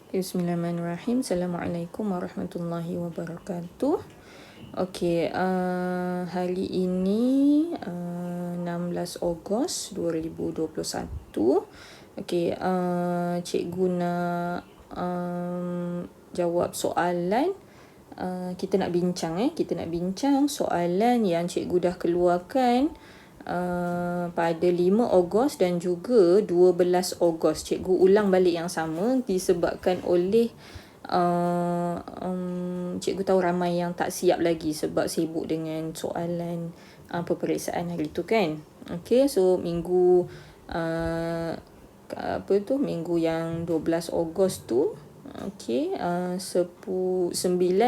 Bismillahirrahmanirrahim. Assalamualaikum warahmatullahi wabarakatuh. Okey, hari ini 16 Ogos 2021. Okey, cikgu nak jawab soalan. Kita nak bincang soalan yang cikgu dah keluarkan pada 5 Ogos dan juga 12 Ogos. Cikgu ulang balik yang sama disebabkan oleh cikgu tahu ramai yang tak siap lagi sebab sibuk dengan soalan peperiksaan hari tu kan. Okey, so minggu minggu yang 12 Ogos tu, okey, 9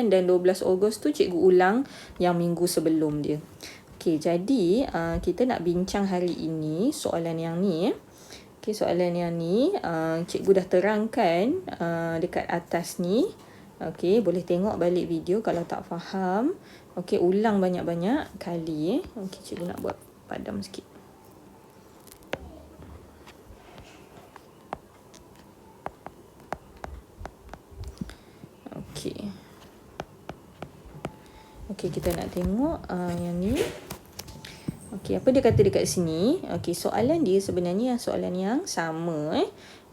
dan 12 Ogos tu cikgu ulang yang minggu sebelum dia. Okey, jadi kita nak bincang hari ini soalan yang ni. Okey, soalan yang ni cikgu dah terangkan dekat atas ni. Okey, boleh tengok balik video kalau tak faham. Okey, ulang banyak-banyak kali. Okey, cikgu nak buat padam sikit. Okey. Okey, kita nak tengok yang ni. Okey, apa dia kata dekat sini? Okey, soalan dia sebenarnya soalan yang sama.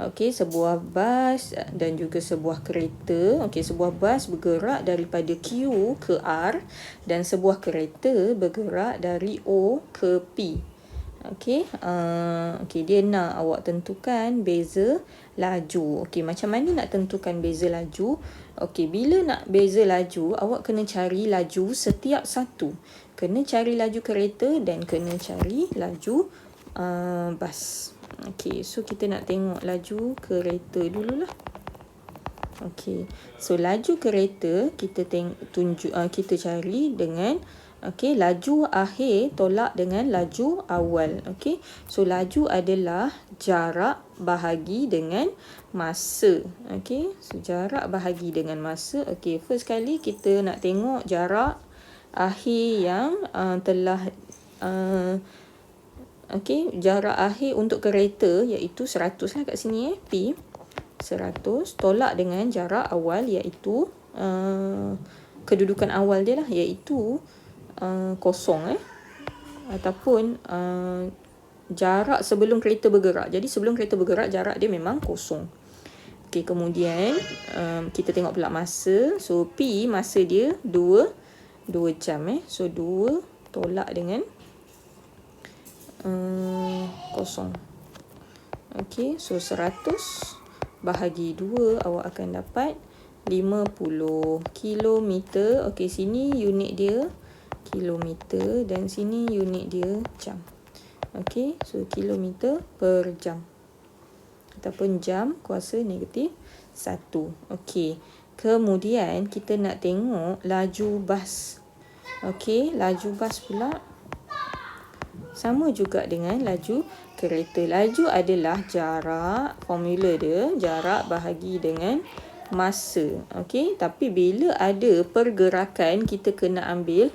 Okey, sebuah bas dan juga sebuah kereta. Okey, sebuah bas bergerak daripada Q ke R dan sebuah kereta bergerak dari O ke P. Okey, dia nak awak tentukan beza laju. Okey, macam mana nak tentukan beza laju? Okey, bila nak beza laju, awak kena cari laju setiap satu. Kena cari laju kereta dan kena cari laju bas. Okey, so kita nak tengok laju kereta dululah. Okey, so laju kereta kita kita cari dengan laju akhir tolak dengan laju awal. Okey, so laju adalah jarak bahagi dengan masa. Okey, so jarak bahagi dengan masa. Okey, first kali kita nak tengok jarak akhir yang telah jarak akhir untuk kereta iaitu 100 lah kat sini P 100 tolak dengan jarak awal iaitu kedudukan awal dia lah iaitu kosong ataupun jarak sebelum kereta bergerak. Jadi sebelum kereta bergerak jarak dia memang kosong. Okey, kemudian kita tengok pula masa. So P masa dia 2 jam So 2 tolak dengan kosong. Okey, so 100 bahagi 2 awak akan dapat 50 kilometer. Okey, sini unit dia kilometer dan sini unit dia jam. Okey, so kilometer per jam ataupun jam kuasa negatif 1. Okey, kemudian kita nak tengok laju bas. Okey, laju bas pula sama juga dengan laju kereta. Laju adalah jarak, formula dia jarak bahagi dengan masa. Okey, tapi bila ada pergerakan kita kena ambil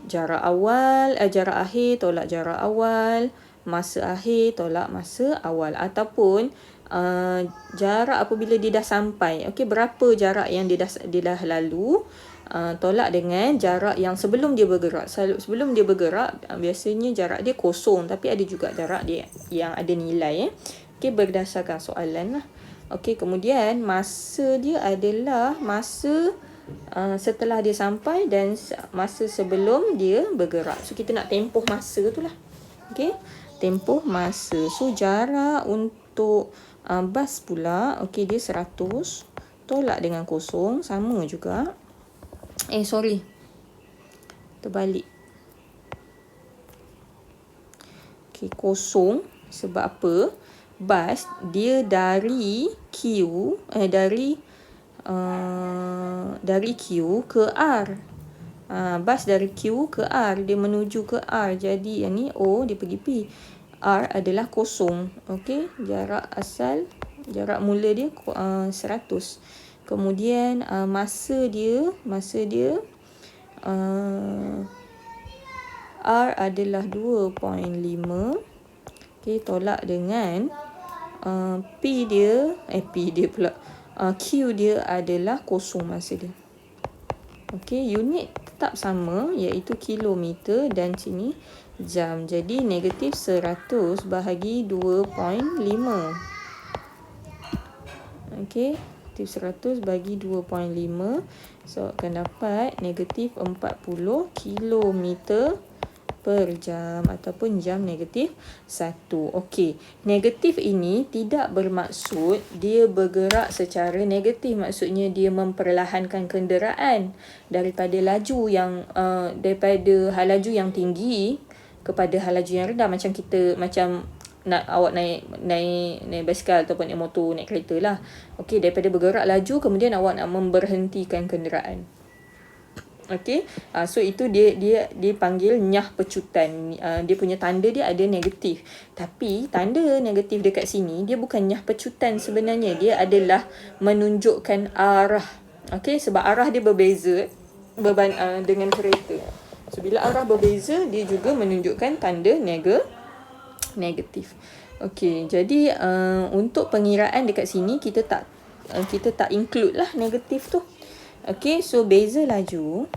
jarak akhir tolak jarak awal, masa akhir tolak masa awal ataupun jarak apabila dia dah sampai. Okey, berapa jarak yang dia dah lalu tolak dengan jarak yang sebelum dia bergerak. Sebelum dia bergerak biasanya jarak dia kosong tapi ada juga jarak dia yang ada nilai Okey, berdasarkan soalan lah. Okey, kemudian masa dia adalah masa setelah dia sampai dan masa sebelum dia bergerak. So kita nak tempoh masa tu lah. Okey, tempoh masa. So jarak untuk bas pula, okey, dia 100 tolak dengan kosong sama juga. Terbalik. Okey, kosong sebab apa? Bas dia dari Q ke R. Bas dari Q ke R, dia menuju ke R. Jadi yang ni O dia pergi P. R adalah kosong. Okey, jarak mula dia 100. Kemudian masa dia R adalah 2.5. Okey, tolak dengan P dia pula, Q dia adalah kosong masa dia. Okey, unit tetap sama iaitu kilometer dan sini jam. Jadi negatif 100 bahagi 2.5. Okey, negatif 100 bagi 2.5. So akan dapat negatif 40 kilometer per jam ataupun jam negatif 1. Okey, negatif ini tidak bermaksud dia bergerak secara negatif. Maksudnya dia memperlahankan kenderaan daripada laju yang daripada hal laju yang tinggi kepada hal laju yang rendah. Macam awak naik basikal ataupun naik motor, naik kereta lah. Okey, daripada bergerak laju kemudian awak nak memberhentikan kenderaan. Okey, so itu dia panggil nyah pecutan. Dia punya tanda dia ada negatif. Tapi tanda negatif dekat sini dia bukan nyah pecutan sebenarnya. Dia adalah menunjukkan arah. Okey, sebab arah dia berbeza dengan kereta. So bila arah berbeza dia juga menunjukkan tanda negatif. Okey, jadi untuk pengiraan dekat sini kita tak include lah negatif tu. Okey, so beza laju.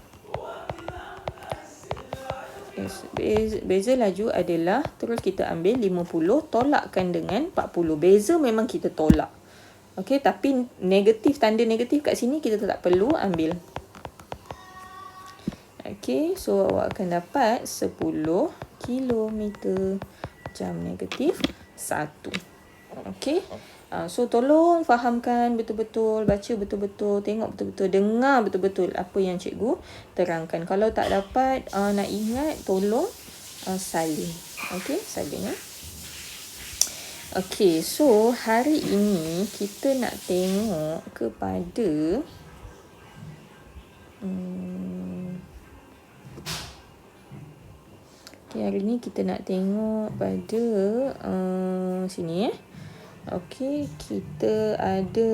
Beza laju adalah terus kita ambil 50 tolakkan dengan 40. Beza memang kita tolak. Okey, tapi tanda negatif kat sini kita tak perlu ambil. Okey, so awak akan dapat 10 kilometer jam negatif 1. Okey. So tolong fahamkan betul-betul, baca betul-betul, tengok betul-betul, dengar betul-betul apa yang cikgu terangkan. Kalau tak dapat nak ingat, tolong salin. Okey, salin ya. Okey, so hari ini kita nak tengok kepada hari ni kita nak tengok pada sini . Okey, kita ada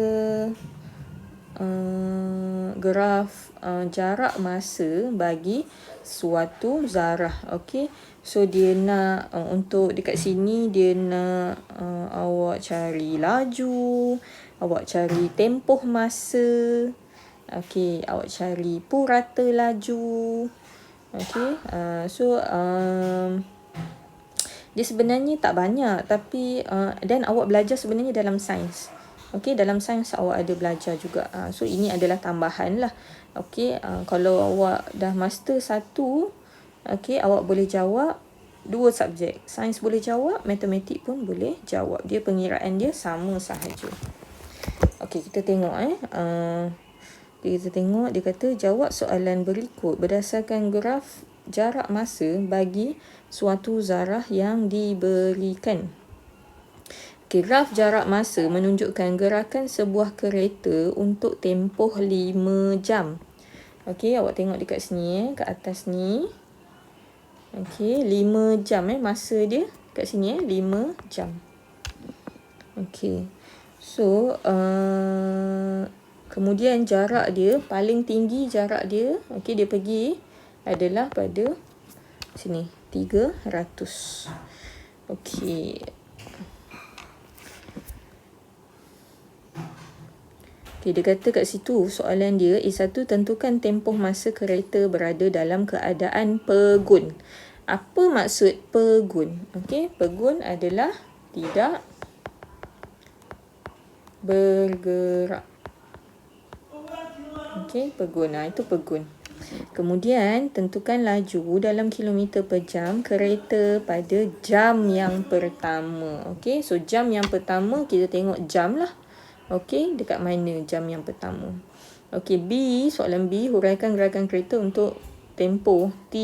graf jarak masa bagi suatu zarah. Okey, so dia nak untuk dekat sini dia nak awak cari laju, awak cari tempoh masa. Okey, awak cari purata laju. Okey, so dia sebenarnya tak banyak tapi dan awak belajar sebenarnya dalam sains. Okey, dalam sains awak ada belajar juga. So ini adalah tambahan lah. Okey, kalau awak dah master 1, okey, awak boleh jawab 2 subjek. Sains boleh jawab, matematik pun boleh jawab. Dia pengiraan dia sama sahaja. Okey, kita tengok kita tengok dia kata jawab soalan berikut berdasarkan graf jarak masa bagi suatu zarah yang diberikan. Okay, graf jarak masa menunjukkan gerakan sebuah kereta untuk tempoh 5 jam. Okey, awak tengok dekat sini kat atas ni. Okey, 5 jam masa dia kat sini 5 jam. Okey. So, kemudian jarak dia, paling tinggi jarak dia, okey, dia pergi adalah pada sini 300. Okey. Okey, dia kata kat situ soalan dia A1, tentukan tempoh masa kereta berada dalam keadaan pegun. Apa maksud pegun? Okey, pegun adalah tidak bergerak. Okey, pegun. Itu pegun. Kemudian tentukan laju dalam kilometer per jam kereta pada jam yang pertama. Okey, so jam yang pertama kita tengok jam lah. Okey, dekat mana jam yang pertama? Okey, B, soalan B, huraikan gerakan kereta untuk tempoh T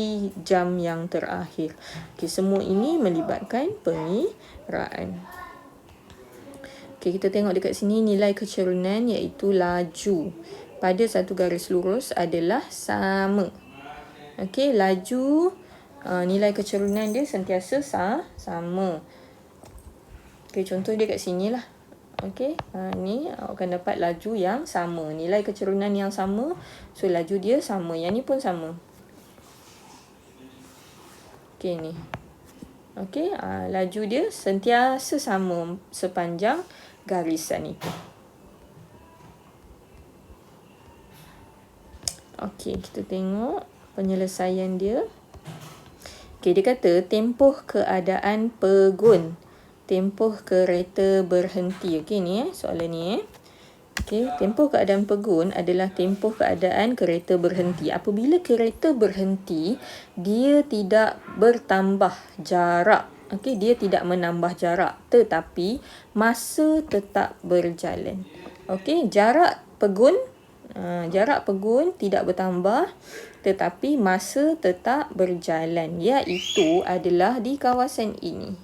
jam yang terakhir. Okey, semua ini melibatkan pengiraan. Okey, kita tengok dekat sini nilai kecerunan iaitu laju pada satu garis lurus adalah sama. Okey, laju nilai kecerunan dia sentiasa sama. Okey, contoh dia kat sini lah. Okey, ni awak akan dapat laju yang sama, nilai kecerunan yang sama, so laju dia sama. Yang ni pun sama. Okey, ni. Okey, laju dia sentiasa sama sepanjang garisan itu. Okey, kita tengok penyelesaian dia. Okey, dia kata tempoh keadaan pegun. Tempoh kereta berhenti. Okey, ni soalan ni Okey, tempoh keadaan pegun adalah tempoh keadaan kereta berhenti. Apabila kereta berhenti, dia tidak bertambah jarak. Okey, dia tidak menambah jarak, tetapi masa tetap berjalan. Okey, jarak pegun tidak bertambah, tetapi masa tetap berjalan, iaitu adalah di kawasan ini.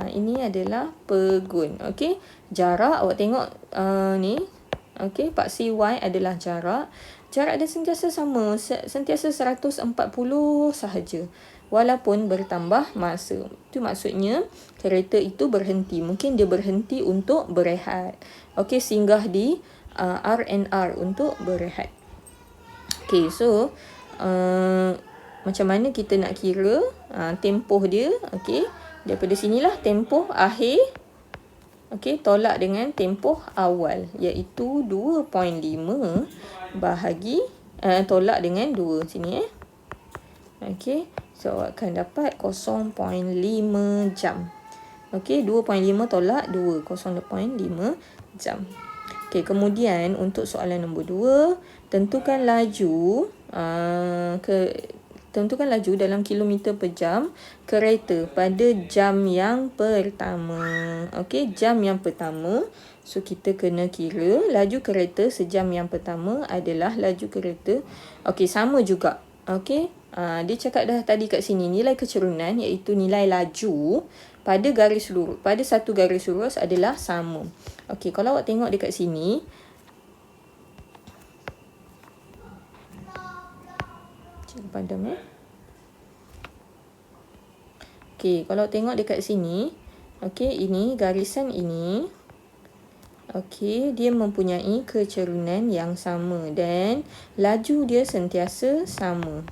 Ini adalah pegun. Okey, jarak awak tengok ni. Okey, paksi Y adalah jarak. Jarak dia sentiasa sama, sentiasa 140 sahaja. Walaupun bertambah masa. Itu maksudnya kereta itu berhenti. Mungkin dia berhenti untuk berehat. Okey, singgah di R&R untuk berehat. Okey, so macam mana kita nak kira tempoh dia? Okey, daripada sinilah tempoh akhir. Okey, tolak dengan tempoh awal, iaitu 2.5 bahagi tolak dengan 2 sini Okey, so awak akan dapat 0.5 jam. Okey, 2.5 tolak 2, 0.5 jam. Okey, kemudian untuk soalan nombor 2, tentukan laju tentukan laju dalam kilometer per jam kereta pada jam yang pertama. Okey, jam yang pertama. So kita kena kira laju kereta sejam yang pertama adalah laju kereta. Okey, sama juga. Okey, dia cakap dah tadi kat sini nilai kecerunan iaitu nilai laju pada garis lurus, pada satu garis lurus adalah sama. Okey, kalau awak tengok dekat sini, cikgu padam Okey, kalau tengok dekat sini, okey, ini garisan ini. Okey, dia mempunyai kecerunan yang sama dan laju dia sentiasa sama.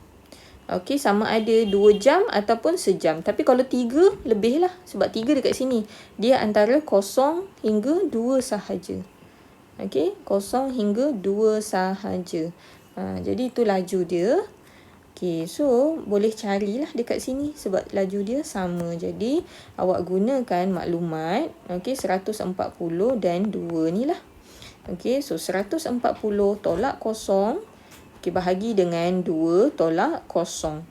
Okey, sama ada 2 jam ataupun sejam. Tapi kalau 3, lebih lah. Sebab 3 dekat sini. Dia antara 0 hingga 2 sahaja. Okey, 0 hingga 2 sahaja. Jadi itu laju dia. Okey, so boleh carilah dekat sini sebab laju dia sama. Jadi awak gunakan maklumat. Okey, 140 dan 2 ni lah. Okey, so 140 tolak 0. Okey, bahagi dengan 2 tolak 0.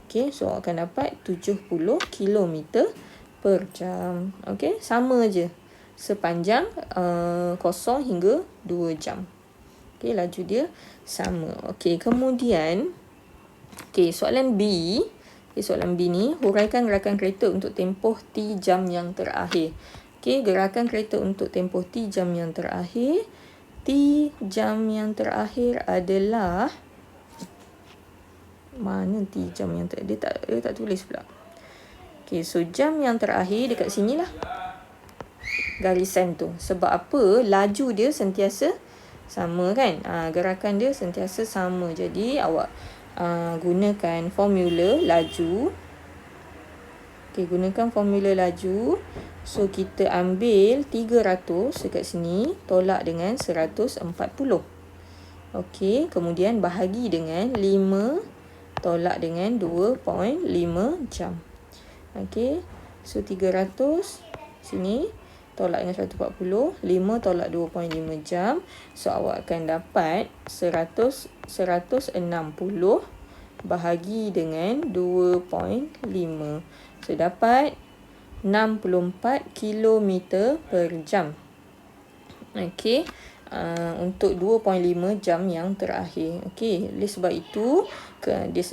Okey, so akan dapat 70 km per jam. Okey, sama je. Sepanjang 0 hingga 2 jam. Okey, laju dia sama. Okey, kemudian soalan B. Soalan B ni, huraikan gerakan kereta untuk tempoh T jam yang terakhir. Okey, gerakan kereta untuk tempoh T jam yang terakhir. T jam yang terakhir adalah mana T jam yang terakhir? Dia tak tulis pula. Okey, so jam yang terakhir dekat sini lah. Garisan tu. Sebab apa? Laju dia sentiasa sama kan? Gerakan dia sentiasa sama. Jadi awak gunakan formula laju. Okey, gunakan formula laju. So kita ambil 300 dekat sini tolak dengan 140. Okey, kemudian bahagi dengan 5 tolak dengan 2.5 jam. Okey, so 300 sini tolak dengan 140, 5 tolak 2.5 jam. So awak akan dapat 160 bahagi dengan 2.5. So dapat 64 km per jam. Okey, untuk 2.5 jam yang terakhir. Okey, oleh sebab itu dia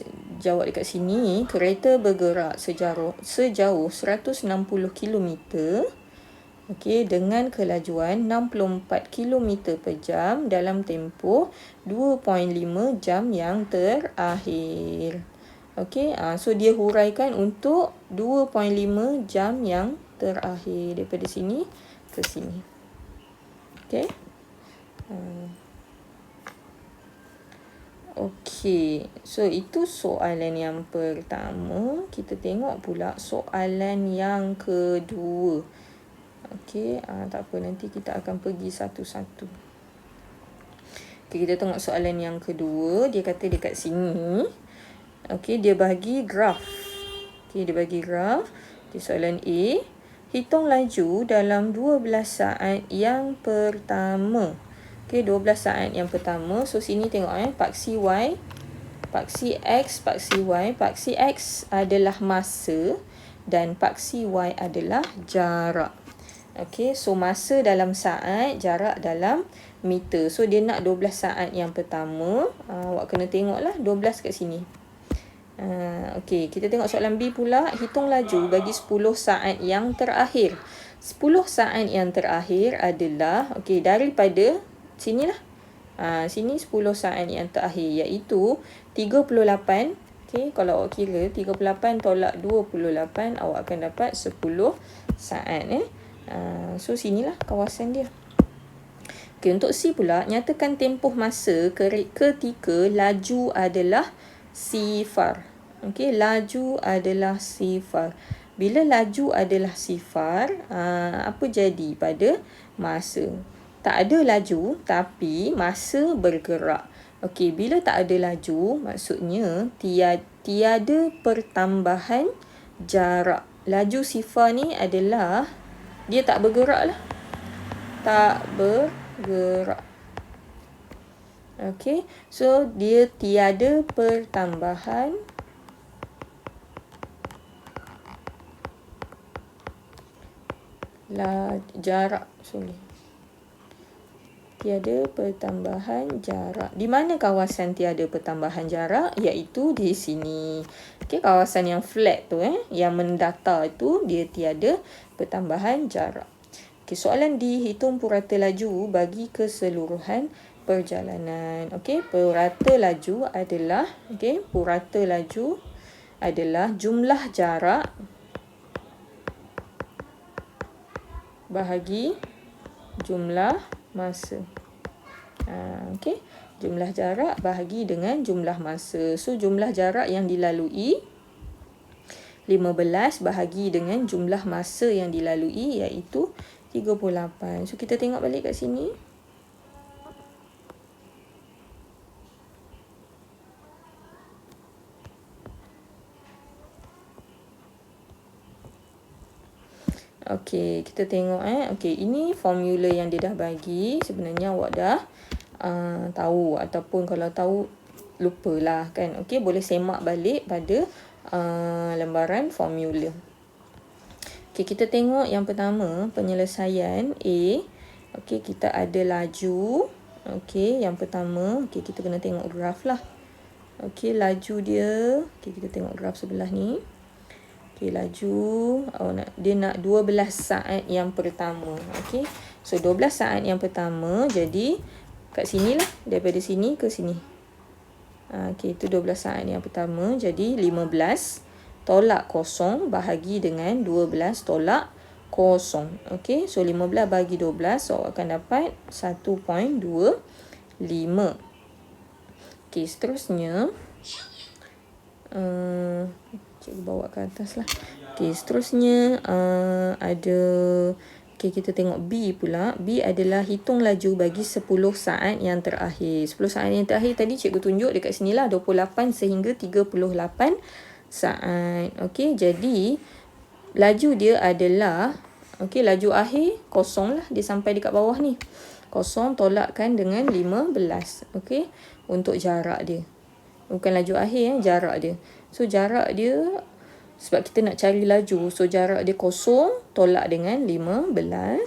jawab dekat sini, kereta bergerak sejauh 160 km. Okey, dengan kelajuan 64 km per jam dalam tempoh 2.5 jam yang terakhir. Okey, so dia huraikan untuk 2.5 jam yang terakhir daripada sini ke sini. Okey. Okey, so itu soalan yang pertama. Kita tengok pula soalan yang kedua. Okey, tak apa, nanti kita akan pergi satu-satu. Okay, kita tengok soalan yang kedua. Dia kata dekat sini. Okey, dia bagi graf. Okey, dia bagi graf. Okay, soalan A. Hitung laju dalam 12 saat yang pertama. Okey, 12 saat yang pertama. So, sini tengok paksi Y, paksi X, paksi Y. Paksi X adalah masa dan paksi Y adalah jarak. Okey, so masa dalam saat, jarak dalam meter. So, dia nak 12 saat yang pertama. Awak kena tengoklah 12 kat sini. Okey, kita tengok soalan B pula. Hitung laju bagi 10 saat yang terakhir. 10 saat yang terakhir adalah, okey, daripada sinilah. Sini 10 saat yang terakhir, iaitu 38. Okey, kalau awak kira 38 tolak 28, awak akan dapat 10 saat. So, sinilah kawasan dia. Okay, untuk C pula, nyatakan tempoh masa ketika laju adalah sifar. Okay, laju adalah sifar. Bila laju adalah sifar, apa jadi pada masa? Tak ada laju, tapi masa bergerak. Okay, bila tak ada laju, maksudnya tiada pertambahan jarak. Laju sifar ni adalah dia tak bergerak lah. Tak bergerak. Okey. So, dia tiada pertambahan jarak. Tiada pertambahan jarak. Di mana kawasan tiada pertambahan jarak? Iaitu di sini. Okey, kawasan yang flat tu, yang mendatar tu, dia tiada pertambahan jarak. Okey, soalan D, hitung purata laju bagi keseluruhan perjalanan. Okey, purata laju adalah, purata laju adalah jumlah jarak bahagi jumlah masa. Okey, jumlah jarak bahagi dengan jumlah masa. So, jumlah jarak yang dilalui 15 bahagi dengan jumlah masa yang dilalui, iaitu 38. So, kita tengok balik kat sini. Okey, kita tengok Okey, ini formula yang dia dah bagi. Sebenarnya awak dah tahu, ataupun kalau tahu lupalah kan. Okey, boleh semak balik pada lembaran formula. Okey, kita tengok yang pertama, penyelesaian A. Okey, kita ada laju. Okey, yang pertama, okey, kita kena tengok graf lah. Okey, laju dia. Okey, kita tengok graf sebelah ni. Okey, laju. Dia nak 12 saat yang pertama. Okey, so 12 saat yang pertama, jadi kat sini lah. Daripada sini ke sini. Okey, itu 12 saat yang pertama. Jadi 15 tolak kosong bahagi dengan 12 tolak kosong. Okey, so 15 bagi 12, so akan dapat 1.25. Okey, seterusnya cikgu bawa ke atas lah. Okey, seterusnya ada, okey, kita tengok B pula. B adalah hitung laju bagi 10 saat yang terakhir. 10 saat yang terakhir tadi cikgu tunjuk dekat sini lah, 28 sehingga 38 saat. Okey, jadi laju dia adalah, okey, laju akhir kosong lah. Dia sampai dekat bawah ni. Kosong tolakkan dengan 15. Okey, untuk jarak dia. Bukan laju akhir, jarak dia. So, jarak dia, sebab kita nak cari laju, so jarak dia kosong tolak dengan 15.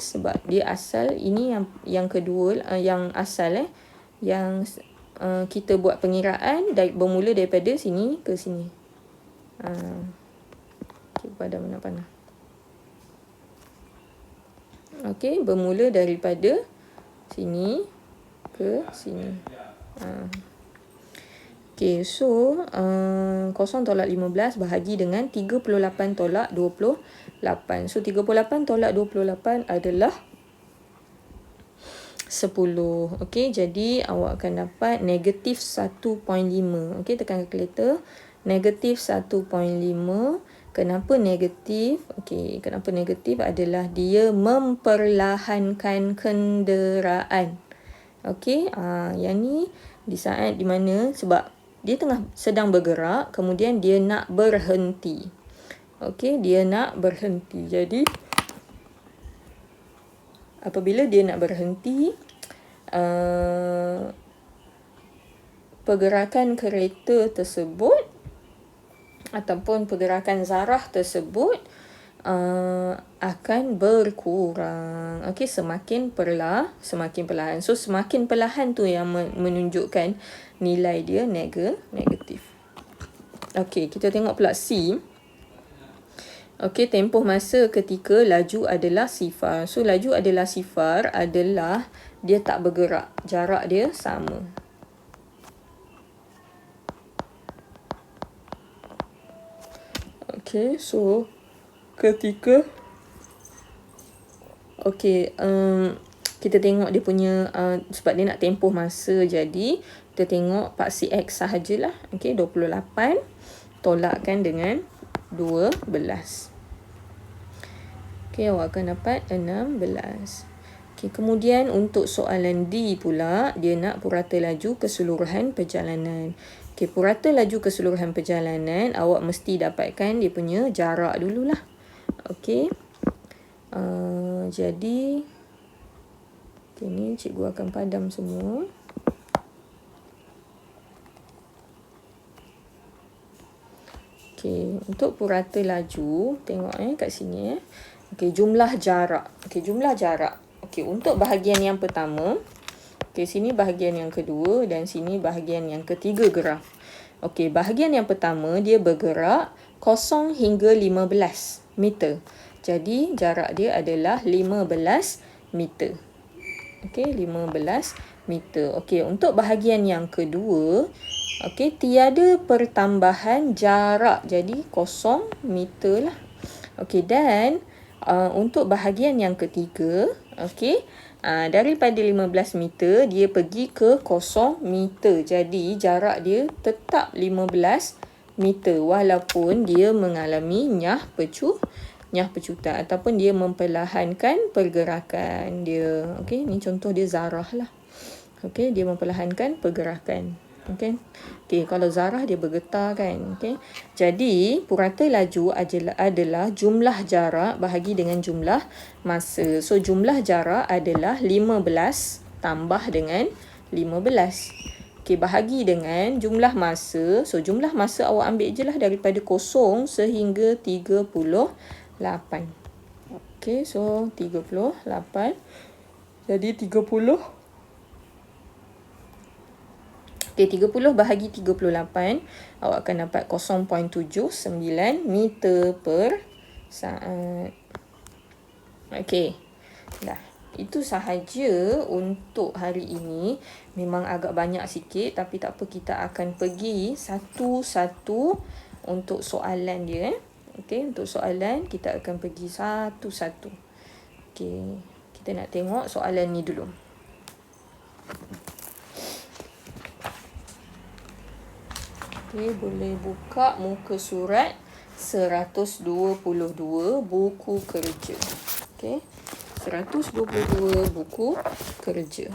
Sebab dia asal, ini yang kedua, yang asal yang kita buat pengiraan bermula daripada sini ke sini. Okay, padam nak panah. Okey, bermula daripada sini ke sini. Okey, so 0 tolak 15 bahagi dengan 38 tolak 28. So 38 tolak 28 adalah 10. Okey, jadi awak akan dapat negatif 1.5. Okey, tekan kalkulator. Negatif 1.5. Kenapa negatif? Okey, kenapa negatif adalah dia memperlahankan kenderaan. Okey, yang ni di saat di mana sebab dia sedang bergerak, kemudian dia nak berhenti. Okey, dia nak berhenti. Jadi apabila dia nak berhenti, pergerakan kereta tersebut ataupun pergerakan zarah tersebut akan berkurang. Okey, semakin perlahan. So semakin perlahan tu yang menunjukkan nilai dia negatif. Okey, kita tengok pula C. Okey, tempoh masa ketika laju adalah sifar. So laju adalah sifar adalah dia tak bergerak, jarak dia sama. Okey, so ketika kita tengok dia punya sebab dia nak tempoh masa, jadi kita tengok paksi X sahajalah. Okey, 28 tolakkan dengan 12. Okey, awak akan dapat 16. Okey, kemudian untuk soalan D pula, dia nak purata laju keseluruhan perjalanan. Okey, purata laju keseluruhan perjalanan, awak mesti dapatkan dia punya jarak dululah. Okey. Jadi ni cikgu akan padam semua. Okey, untuk purata laju, tengok kat sini. Okey, jumlah jarak. Okey, untuk bahagian yang pertama, okey, sini bahagian yang kedua dan sini bahagian yang ketiga graf. Okey, bahagian yang pertama dia bergerak 0 hingga 15 meter. Jadi jarak dia adalah 15 meter. Okey, 15 meter. Okey, untuk bahagian yang kedua, okey, tiada pertambahan jarak. Jadi 0 meter lah. Okey, dan untuk bahagian yang ketiga, okey, daripada 15 meter dia pergi ke 0 meter. Jadi jarak dia tetap 15 meter walaupun dia mengalami nyah pecutan ataupun dia memperlahankan pergerakan dia. Okey, ni contoh dia zarah lah. Okey, dia memperlahankan pergerakan. Okey. Okey, kalau zarah dia bergetar kan. Okey. Jadi, purata laju adalah jumlah jarak bahagi dengan jumlah masa. So, jumlah jarak adalah 15 tambah dengan 15. Okey, bahagi dengan jumlah masa. So, jumlah masa awak ambil je lah daripada 0 sehingga 38. Okey, so 38. Jadi 30. Okey, 30 bahagi 38, awak akan dapat 0.79 meter per saat. Okey, dah. Itu sahaja untuk hari ini. Memang agak banyak sikit, tapi tak apa, kita akan pergi satu-satu untuk soalan dia. Okey, untuk soalan kita akan pergi satu-satu. Okey, kita nak tengok soalan ni dulu. Okey, boleh buka muka surat 122 buku kerja. Okey, 122 buku kerja.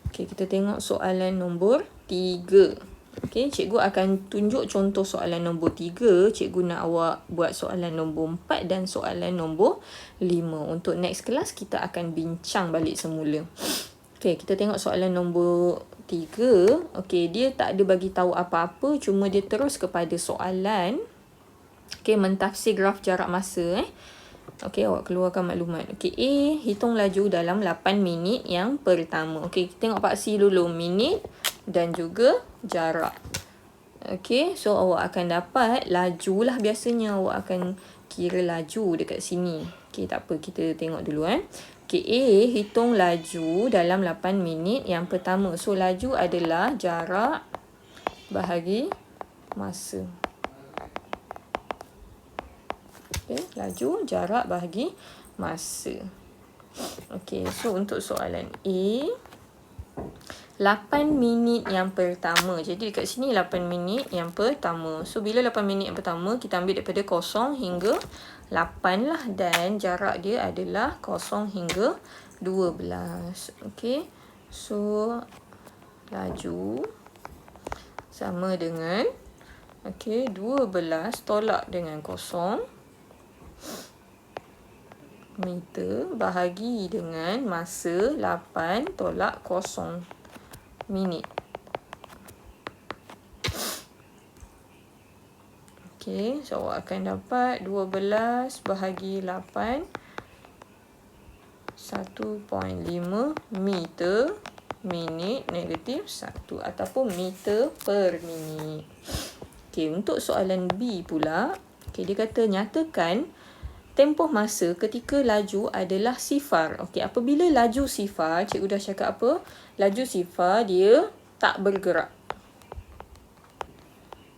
Okey, kita tengok soalan nombor 3. Okey, cikgu akan tunjuk contoh soalan nombor 3. Cikgu nak awak buat soalan nombor 4 dan soalan nombor 5. Untuk next class, kita akan bincang balik semula. Okey, kita tengok soalan nombor 3. Okey, dia tak ada bagi tahu apa-apa, cuma dia terus kepada soalan. Okey, mentafsir graf jarak masa. Okey, awak keluarkan maklumat. Okey, A, hitung laju dalam 8 minit yang pertama. Okey, kita tengok paksi dulu, minit dan juga jarak. Okey, so awak akan dapat laju lah, biasanya awak akan kira laju dekat sini. Okey, tak apa, kita tengok dulu. Okey, A, hitung laju dalam 8 minit yang pertama. So, laju adalah jarak bahagi masa. Okey, laju, jarak bahagi masa. Okey, so untuk soalan A, 8 minit yang pertama. Jadi dekat sini 8 minit yang pertama. So bila 8 minit yang pertama, kita ambil daripada 0 hingga 8 lah. Dan jarak dia adalah 0 hingga 12. Okey. So laju sama dengan 12 tolak dengan 0 meter bahagi dengan masa 8 tolak 0 minit. Okey, so awak akan dapat 12 bahagi 8, 1.5 meter minit negatif 1 ataupun meter per minit. Okey, untuk soalan B pula, dia kata nyatakan tempoh masa ketika laju adalah sifar. Okey, apabila laju sifar, cikgu dah cakap apa? Laju sifar dia tak bergerak.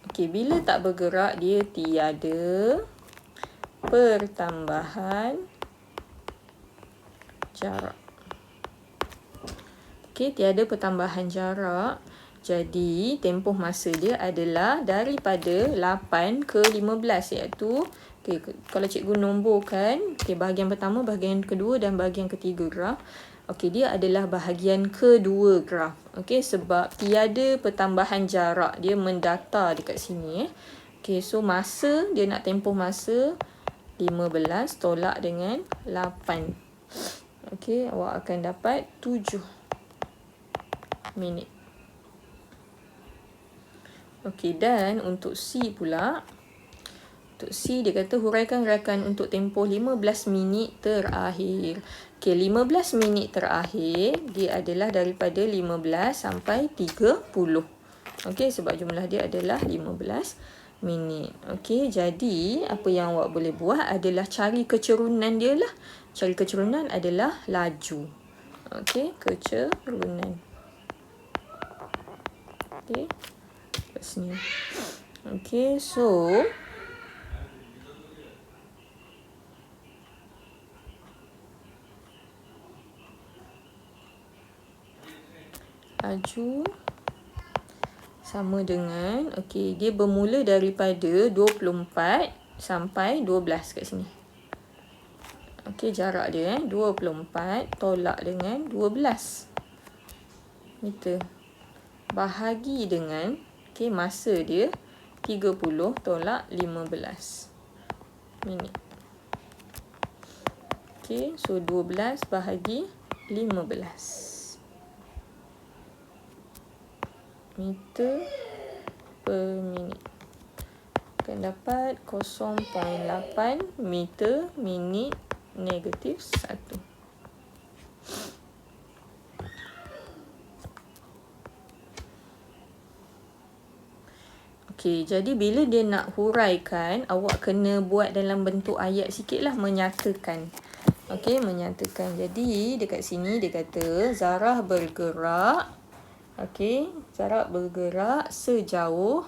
Okey, bila tak bergerak dia tiada pertambahan jarak. Okey, tiada pertambahan jarak. Jadi, tempoh masa dia adalah daripada 8 ke 15 iaitu kalau cikgu nomborkan bahagian pertama, bahagian kedua dan bahagian ketiga graf. Dia adalah bahagian kedua graf. Sebab tiada pertambahan jarak, dia mendata dekat sini. So masa dia nak tempoh masa 15 tolak dengan 8. Awak akan dapat 7 minit. Dan untuk C pula, untuk C dia kata huraikan rakan untuk tempoh 15 minit terakhir. 15 minit terakhir dia adalah daripada 15 sampai 30. Sebab jumlah dia adalah 15 minit. Jadi apa yang awak boleh buat adalah cari kecerunan dia lah. Cari kecerunan adalah laju. Kecerunan. Kat sini. So laju sama dengan dia bermula daripada 24 sampai 12 kat sini. Jarak dia 24 tolak dengan 12 meter bahagi dengan masa dia 30 tolak 15 minit. So 12 bahagi 15 meter per minit. Akan dapat 0.8 meter minit negatif 1. Jadi bila dia nak huraikan, awak kena buat dalam bentuk ayat sikit lah, menyatakan. Menyatakan. Jadi dekat sini dia kata Zarah bergerak. Zarah bergerak sejauh.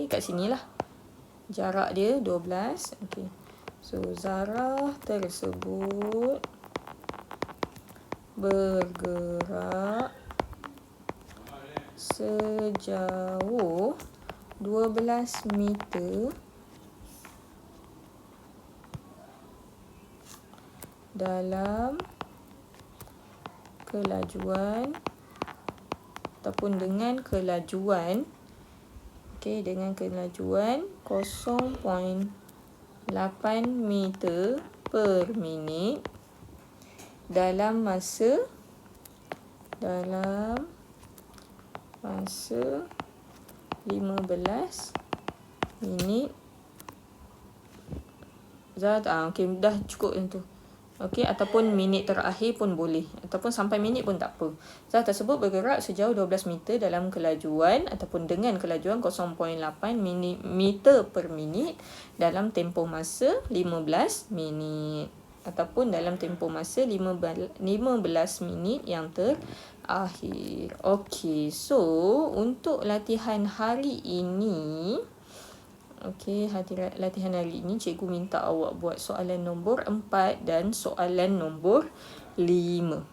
Kat sinilah. Jarak dia 12. So Zarah tersebut bergerak sejauh 12 meter dalam kelajuan ataupun dengan kelajuan dengan kelajuan 0.8 meter per minit dalam masa 15 minit. Dah cukup yang tu. Ataupun minit terakhir pun boleh, ataupun sampai minit pun tak apa. Zat tersebut bergerak sejauh 12 meter dalam kelajuan ataupun dengan kelajuan 0.8 meter per minit dalam tempoh masa 15 minit ataupun dalam tempoh masa 15 minit yang terakhir. So untuk latihan hari ini Okey, hadirat latihan hari ini cikgu minta awak buat soalan nombor 4 dan soalan nombor 5.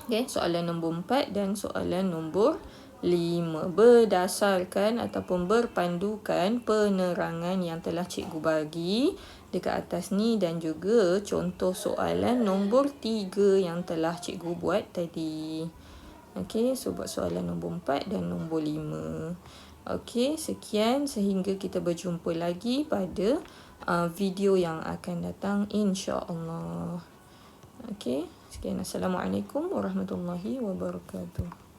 Okey, soalan nombor 4 dan soalan nombor 5 berdasarkan ataupun berpandukan penerangan yang telah cikgu bagi dekat atas ni dan juga contoh soalan nombor 3 yang telah cikgu buat tadi. Okey, so buat soalan nombor 4 dan nombor 5. Okey, sekian sehingga kita berjumpa lagi pada video yang akan datang insya-Allah. Okey, sekian. Assalamualaikum warahmatullahi wabarakatuh.